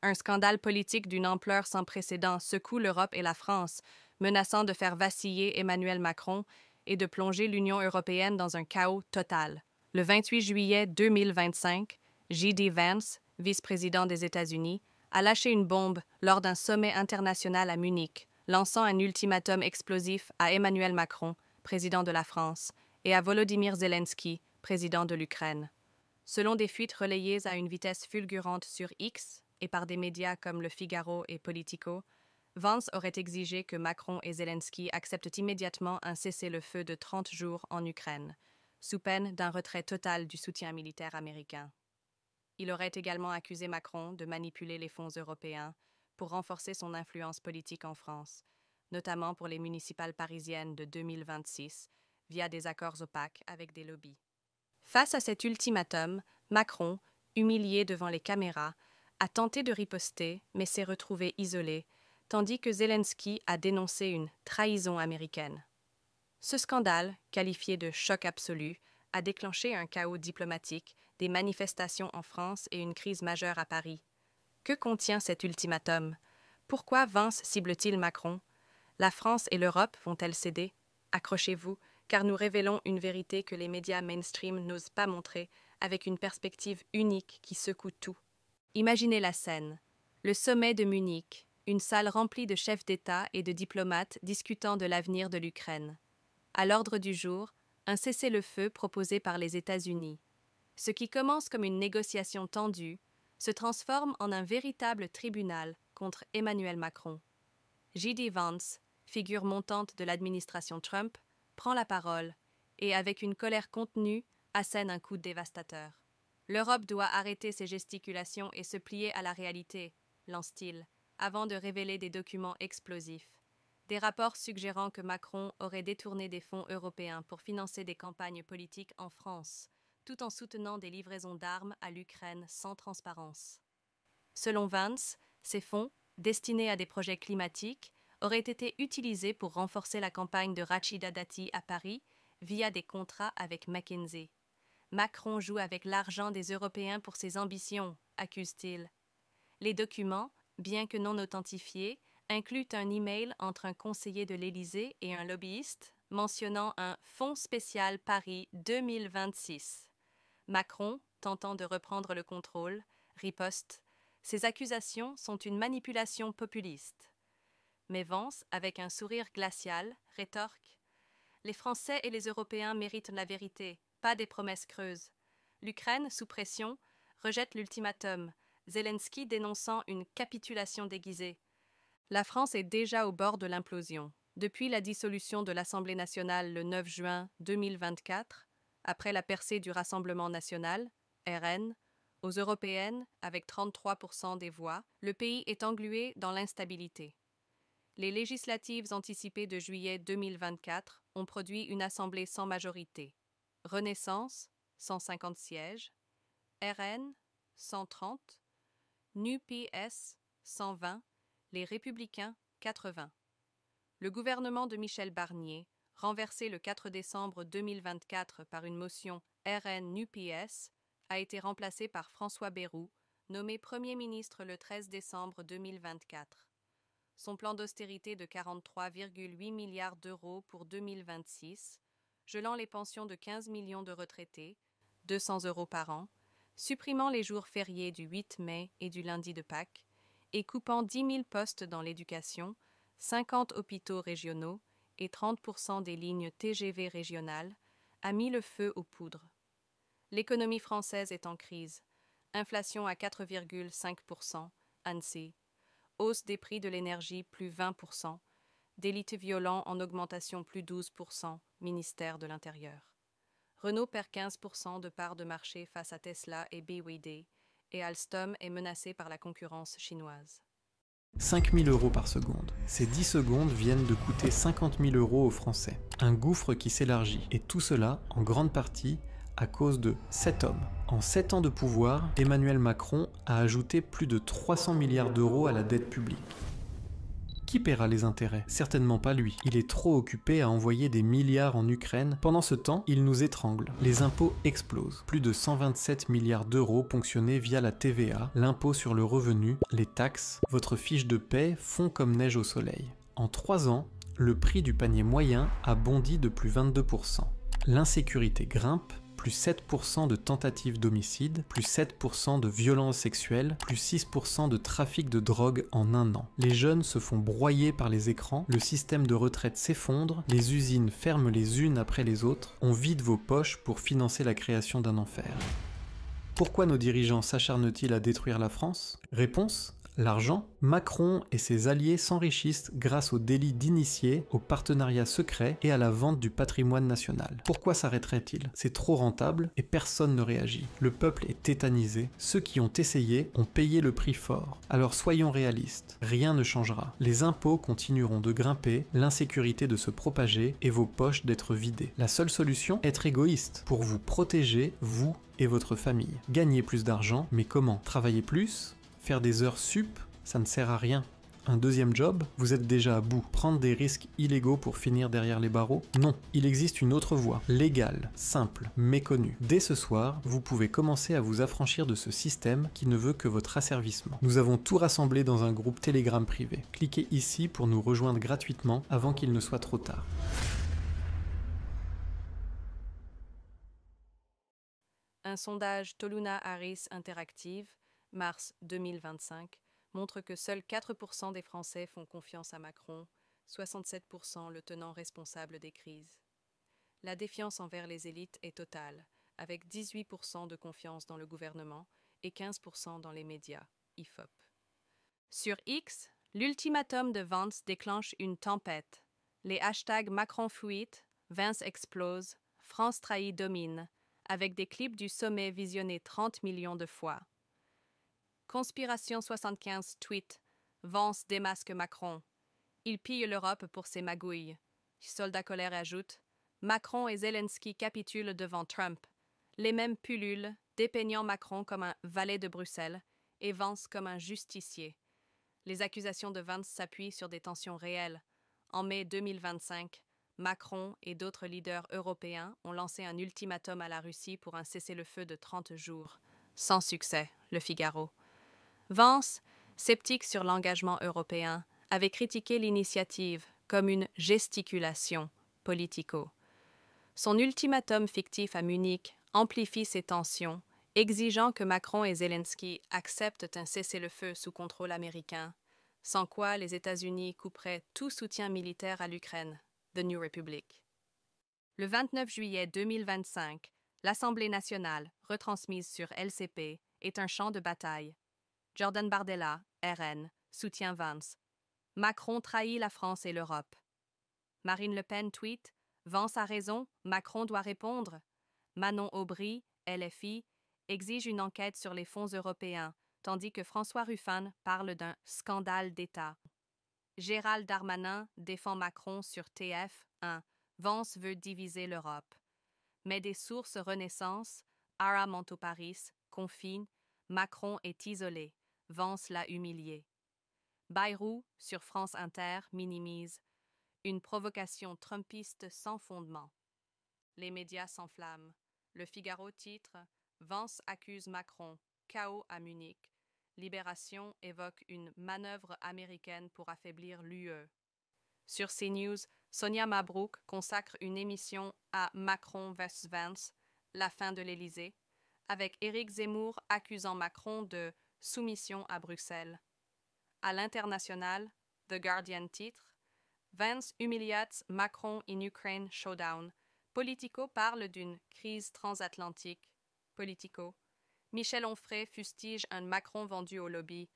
Un scandale politique d'une ampleur sans précédent secoue l'Europe et la France, menaçant de faire vaciller Emmanuel Macron et de plonger l'Union européenne dans un chaos total. Le 28 juillet 2025, J.D. Vance, vice-président des États-Unis, a lâché une bombe lors d'un sommet international à Munich, lançant un ultimatum explosif à Emmanuel Macron, président de la France, et à Volodymyr Zelensky, président de l'Ukraine. Selon des fuites relayées à une vitesse fulgurante sur X et par des médias comme Le Figaro et Politico, Vance aurait exigé que Macron et Zelensky acceptent immédiatement un cessez-le-feu de 30 jours en Ukraine, sous peine d'un retrait total du soutien militaire américain. Il aurait également accusé Macron de manipuler les fonds européens pour renforcer son influence politique en France, notamment pour les municipales parisiennes de 2026, via des accords opaques avec des lobbies. Face à cet ultimatum, Macron, humilié devant les caméras, a tenté de riposter, mais s'est retrouvé isolé, tandis que Zelensky a dénoncé une trahison américaine. Ce scandale, qualifié de choc absolu, a déclenché un chaos diplomatique, des manifestations en France et une crise majeure à Paris. Que contient cet ultimatum? Pourquoi Vance cible-t-il Macron? La France et l'Europe vont-elles céder? Accrochez-vous, car nous révélons une vérité que les médias mainstream n'osent pas montrer, avec une perspective unique qui secoue tout. Imaginez la scène. Le sommet de Munich, une salle remplie de chefs d'État et de diplomates discutant de l'avenir de l'Ukraine. À l'ordre du jour, un cessez-le-feu proposé par les États-Unis. Ce qui commence comme une négociation tendue se transforme en un véritable tribunal contre Emmanuel Macron. J.D. Vance, figure montante de l'administration Trump, prend la parole et, avec une colère contenue, assène un coup dévastateur. L'Europe doit arrêter ses gesticulations et se plier à la réalité, lance-t-il, avant de révéler des documents explosifs. Des rapports suggérant que Macron aurait détourné des fonds européens pour financer des campagnes politiques en France, tout en soutenant des livraisons d'armes à l'Ukraine sans transparence. Selon Vance, ces fonds, destinés à des projets climatiques, auraient été utilisés pour renforcer la campagne de Rachida Dati à Paris via des contrats avec McKinsey. Macron joue avec l'argent des Européens pour ses ambitions, accuse-t-il. Les documents, bien que non authentifiés, incluent un email entre un conseiller de l'Élysée et un lobbyiste mentionnant un Fonds spécial Paris 2026. Macron, tentant de reprendre le contrôle, riposte. Ces accusations sont une manipulation populiste. Mais Vance, avec un sourire glacial, rétorque. Les Français et les Européens méritent la vérité, pas des promesses creuses. L'Ukraine, sous pression, rejette l'ultimatum, Zelensky dénonçant une capitulation déguisée. La France est déjà au bord de l'implosion. Depuis la dissolution de l'Assemblée nationale le 9 juin 2024, après la percée du Rassemblement national, RN, aux européennes, avec 33% des voix, le pays est englué dans l'instabilité. Les législatives anticipées de juillet 2024 ont produit une assemblée sans majorité. Renaissance, 150 sièges, RN, 130, NUPS, 120, les Républicains, 80. Le gouvernement de Michel Barnier, renversé le 4 décembre 2024 par une motion RN-NUPS, a été remplacé par François Bayrou, nommé Premier ministre le 13 décembre 2024. Son plan d'austérité de 43,8 milliards d'euros pour 2026, gelant les pensions de 15 millions de retraités, 200 € par an, supprimant les jours fériés du 8 mai et du lundi de Pâques, et coupant 10 000 postes dans l'éducation, 50 hôpitaux régionaux et 30% des lignes TGV régionales, a mis le feu aux poudres. L'économie française est en crise. Inflation à 4,5%, ANSSI. Hausse des prix de l'énergie plus 20%. Délits violents en augmentation plus 12%, ministère de l'Intérieur. Renault perd 15% de parts de marché face à Tesla et BYD, et Alstom est menacé par la concurrence chinoise. 5 000 € par seconde. Ces 10 secondes viennent de coûter 50 000 € aux Français. Un gouffre qui s'élargit. Et tout cela, en grande partie, à cause de 7 hommes. En 7 ans de pouvoir, Emmanuel Macron a ajouté plus de 300 milliards d'euros à la dette publique. Qui paiera les intérêts? Certainement pas lui. Il est trop occupé à envoyer des milliards en Ukraine. Pendant ce temps, il nous étrangle. Les impôts explosent. Plus de 127 milliards d'euros ponctionnés via la TVA, l'impôt sur le revenu, les taxes. Votre fiche de paie fond comme neige au soleil. En 3 ans, le prix du panier moyen a bondi de plus 22%. L'insécurité grimpe, plus 7% de tentatives d'homicide, plus 7% de violences sexuelles, plus 6% de trafic de drogue en un an. Les jeunes se font broyer par les écrans, le système de retraite s'effondre, les usines ferment les unes après les autres, on vide vos poches pour financer la création d'un enfer. Pourquoi nos dirigeants s'acharnent-ils à détruire la France? Réponse: l'argent. Macron et ses alliés s'enrichissent grâce au délit d'initié, au partenariat secret et à la vente du patrimoine national. Pourquoi s'arrêterait-il? C'est trop rentable et personne ne réagit. Le peuple est tétanisé. Ceux qui ont essayé ont payé le prix fort. Alors soyons réalistes. Rien ne changera. Les impôts continueront de grimper, l'insécurité de se propager et vos poches d'être vidées. La seule solution? Être égoïste pour vous protéger, vous et votre famille. Gagner plus d'argent, mais comment? Travailler plus? Faire des heures sup, ça ne sert à rien. Un deuxième job, vous êtes déjà à bout. Prendre des risques illégaux pour finir derrière les barreaux? Non, il existe une autre voie, légale, simple, méconnue. Dès ce soir, vous pouvez commencer à vous affranchir de ce système qui ne veut que votre asservissement. Nous avons tout rassemblé dans un groupe Telegram privé. Cliquez ici pour nous rejoindre gratuitement avant qu'il ne soit trop tard. Un sondage Toluna Harris Interactive, mars 2025, montre que seuls 4% des Français font confiance à Macron, 67% le tenant responsable des crises. La défiance envers les élites est totale, avec 18% de confiance dans le gouvernement et 15% dans les médias, IFOP. Sur X, l'ultimatum de Vance déclenche une tempête. Les hashtags Macron fuite, Vance explose, France trahit domine, avec des clips du sommet visionnés 30 millions de fois. Conspiration 75 tweet, Vance démasque Macron. Il pille l'Europe pour ses magouilles. Soldat colère ajoute, Macron et Zelensky capitulent devant Trump. Les mêmes pullulent, dépeignant Macron comme un valet de Bruxelles et Vance comme un justicier. Les accusations de Vance s'appuient sur des tensions réelles. En mai 2025, Macron et d'autres leaders européens ont lancé un ultimatum à la Russie pour un cessez-le-feu de 30 jours. Sans succès, Le Figaro. Vance, sceptique sur l'engagement européen, avait critiqué l'initiative comme une gesticulation politico. Son ultimatum fictif à Munich amplifie ces tensions, exigeant que Macron et Zelensky acceptent un cessez-le-feu sous contrôle américain, sans quoi les États-Unis couperaient tout soutien militaire à l'Ukraine. The New Republic. Le 29 juillet 2025, l'Assemblée nationale, retransmise sur LCP, est un champ de bataille. Jordan Bardella, RN, soutient Vance. Macron trahit la France et l'Europe. Marine Le Pen tweet, Vance a raison, Macron doit répondre. Manon Aubry, LFI, exige une enquête sur les fonds européens, tandis que François Ruffin parle d'un scandale d'État. Gérald Darmanin défend Macron sur TF1. Vance veut diviser l'Europe. Mais des sources Renaissance, Ara Montoparis, confine, Macron est isolé. Vance l'a humilié. Bayrou, sur France Inter, minimise. Une provocation trumpiste sans fondement. Les médias s'enflamment. Le Figaro titre Vance accuse Macron. Chaos à Munich. Libération évoque une manœuvre américaine pour affaiblir l'UE. Sur CNews, Sonia Mabrouk consacre une émission à Macron vs Vance, la fin de l'Élysée, avec Éric Zemmour accusant Macron de soumission à Bruxelles. À l'international, The Guardian titre Vance humiliates Macron in Ukraine showdown. Politico parle d'une crise transatlantique. Politico. Michel Onfray fustige un Macron vendu au lobby.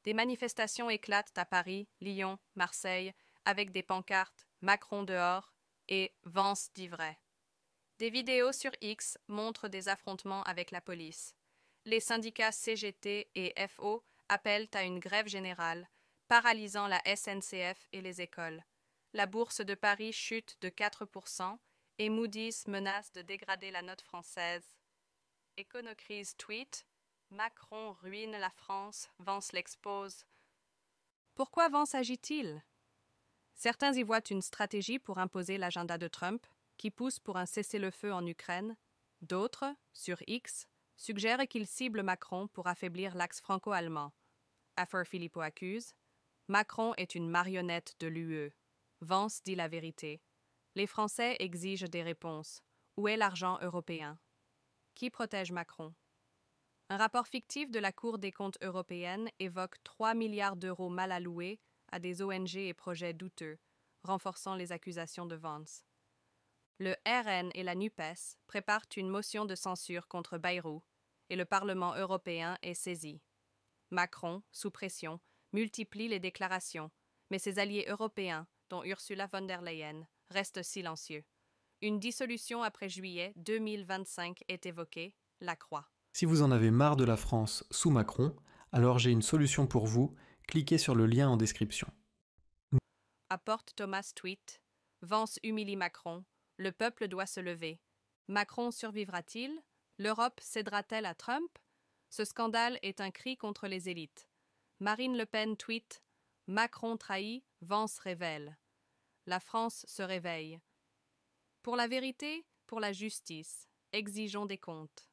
Des manifestations éclatent à Paris, Lyon, Marseille, avec des pancartes « Macron dehors » et « Vance dit vrai ». Des vidéos sur X montrent des affrontements avec la police. Les syndicats CGT et FO appellent à une grève générale, paralysant la SNCF et les écoles. La bourse de Paris chute de 4% et Moody's menace de dégrader la note française. Éconocrise tweet Macron ruine la France, Vance l'expose. Pourquoi Vance agit-il? Certains y voient une stratégie pour imposer l'agenda de Trump, qui pousse pour un cessez-le-feu en Ukraine. D'autres, sur X, suggèrent qu'il cible Macron pour affaiblir l'axe franco-allemand. Afer Philippot accuse « Macron est une marionnette de l'UE ». Vance dit la vérité. Les Français exigent des réponses. Où est l'argent européen? Qui protège Macron? Un rapport fictif de la Cour des comptes européenne évoque 3 milliards d'euros mal alloués à des ONG et projets douteux, renforçant les accusations de Vance. Le RN et la NUPES préparent une motion de censure contre Bayrou et le Parlement européen est saisi. Macron, sous pression, multiplie les déclarations, mais ses alliés européens, dont Ursula von der Leyen, restent silencieux. Une dissolution après juillet 2025 est évoquée, la Croix. Si vous en avez marre de la France sous Macron, alors j'ai une solution pour vous, cliquez sur le lien en description. Apporte Thomas tweet. Vance humilie Macron. Le peuple doit se lever. Macron survivra-t-il? L'Europe cédera-t-elle à Trump? Ce scandale est un cri contre les élites. Marine Le Pen tweet. Macron trahit, Vance révèle. La France se réveille. Pour la vérité, pour la justice, exigeons des comptes.